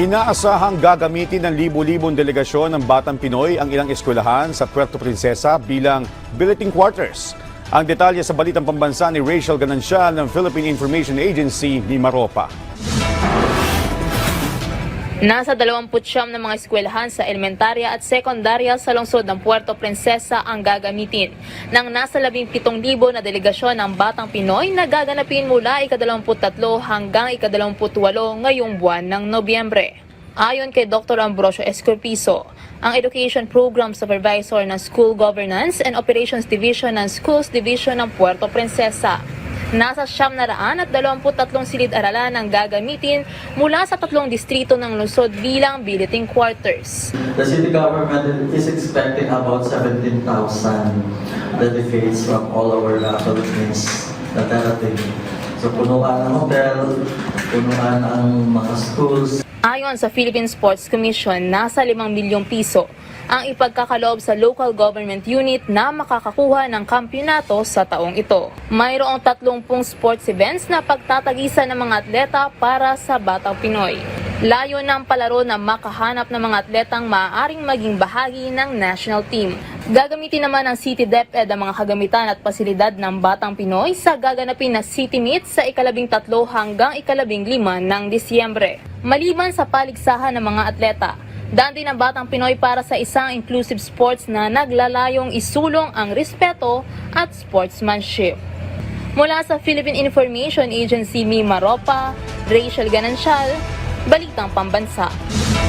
Inaasahang gagamitin ng libu-libong delegasyon ng Batang Pinoy ang ilang eskwelahan sa Puerto Princesa bilang billeting quarters. Ang detalye sa Balitang Pambansa ni Rachel Ganancial ng Philippine Information Agency ni Maropa. Nasa 29 na mga eskwelahan sa elementarya at sekundarya sa lungsod ng Puerto Princesa ang gagamitin ng nasa 17,000 na delegasyon ng Batang Pinoy na gaganapin mula ika-23 hanggang ika-28 ngayong buwan ng Nobyembre. Ayon kay Dr. Ambrosio Escorpizo, ang Education Program Supervisor ng School Governance and Operations Division ng Schools Division ng Puerto Princesa, nasa 723 silid-aralan ang gagamitin mula sa 3 distrito ng lungsod bilang billeting quarters. The city government is expecting about 17,000 delegates from all over the Philippines na darating. So punuan ang hotel, punuan ang mga schools. Ayon sa Philippine Sports Commission, nasa 5 milyong piso ang ipagkakaloob sa local government unit na makakakuha ng kampyonato sa taong ito. Mayroong 30 sports events na pagtatagisan ng mga atleta para sa Batang Pinoy. Layo ng palaro na makahanap ng mga atletang maaaring maging bahagi ng national team. Gagamitin naman ng City DepEd ang mga kagamitan at pasilidad ng Batang Pinoy sa gaganapin na City Meet sa ika-13 hanggang ika-15 ng Disyembre. Maliban sa paligsahan ng mga atleta, daan din ang Batang Pinoy para sa isang inclusive sports na naglalayong isulong ang respeto at sportsmanship. Mula sa Philippine Information Agency ni Maropa, Rachel Ganancial, Balitang Pambansa.